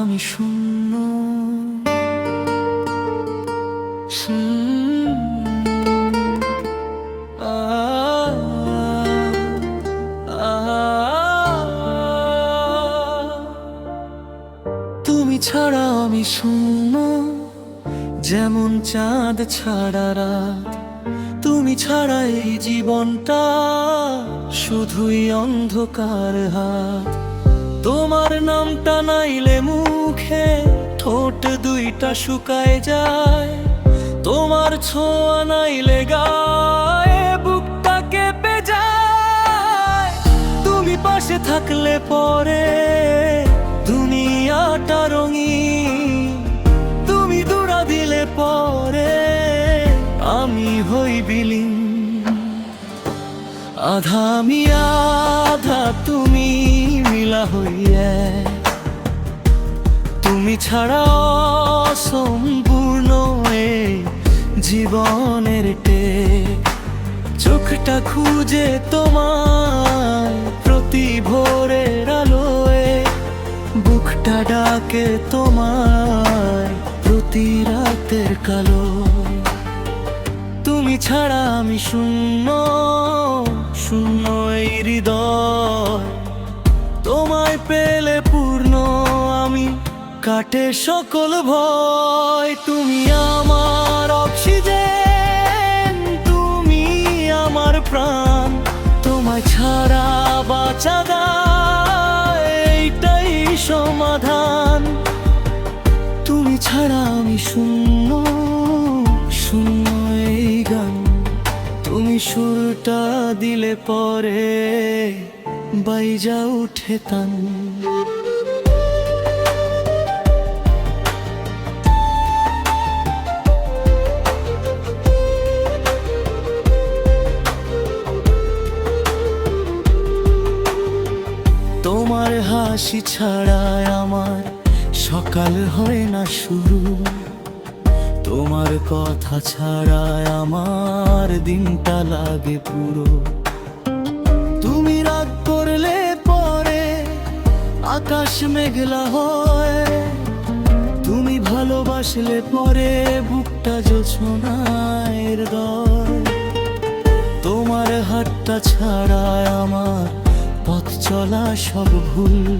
আমি শূন্য। আ, আ, তুমি ছাড়া আমি শূন্য, যেমন চাঁদ ছাড়া রাত। তুমি ছাড়া এই জীবনটা শুধুই অন্ধকার হাত। তোমার নামটা নাইলে মুখে ঠোঁট দুইটা শুকায় যায়। তোমার ছোঁয়া নাইলে গায়ে বুকটা কেঁপে যায়। তুমি পাশে থাকলে পরে দুনিয়াটা রঙিন। তুমি দূরা দিলে পরে আমি হই বিলীন। আধা আমি আধা তুমি মিলা হইয়া। তুমি ছাড়া অসম্পূর্ণ এই জীবনের টেক। চোখটা খুঁজে তোমায় প্রতি ভোরের আলোয়। বুকটা ডাকে তোমায় প্রতি রাতের কালো। তুমি ছাড়া আমি শূন্য, শূন্য এই হৃদয়। তোমায় পেলে পূর্ণ আমি, কাটে সকল ভয়। তুমি আমার অক্সিজেন, তুমি আমার প্রাণ। তোমায় ছাড়া বাঁচা দায়, এইটাই সমাধান। তুমি ছাড়া আমি শূন্য, শূন্য এই গান। তুমি সুরটা দিলে পরে বাইজা উঠে তান। তোমার হাসি ছাড়ায় আমার সকাল হয় না শুরু। তোমার কথা ছাড়ায় আমার দিনটা লাগে পুরো। তুমি রাগ করলে পরে আকাশ মেঘলা হয়। তুমি ভালোবাসলে পরে বুকটা জোছনার দয়। তোমার হাতটা ছাড়ায় আমার পথ চলা সব ভুল।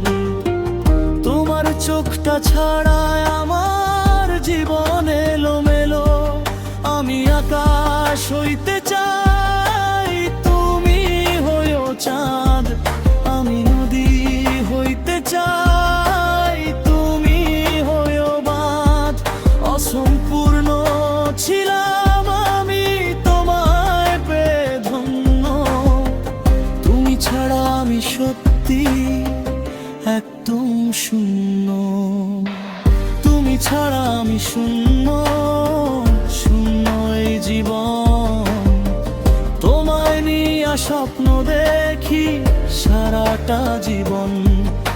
তোমার চোখটা ছাড়ায় আমার জীবন এলোমেলো। আমি আকাশ হইতে চাই, তুমি হইও চাঁদ। আমি নদী হইতে চাই, তুমি হইও বাঁধ। অসম্পূর্ণ ছিলাম আমি, তোমায় পেয়ে ধন্য। তুমি ছাড়া আমি সত্যি একদম শূন্য। তুমি ছাড়া আমি শূন্য, শূন্য এই জীবন। তোমায় নিয়ে স্বপ্ন দেখি সারাটা জীবন।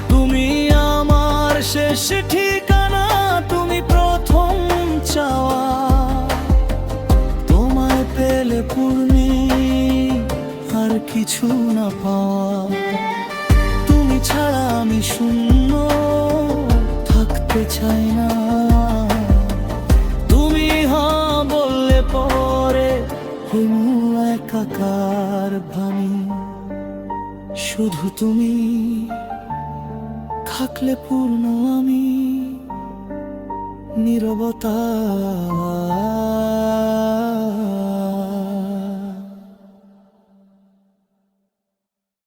তুমি আমার শেষ ঠিকানা, তুমি প্রথম চাওয়া। তোমায় পেলে পূর্ণি আর কিছু না পাওয়া। তুমি ছাড়া আমি শূন্য, থাকতে চাই না। তুমি হ্যাঁ বললে পরে একাকার ভানি। শুধু তুমি থাকলে পূর্ণ আমি, নীরবতা।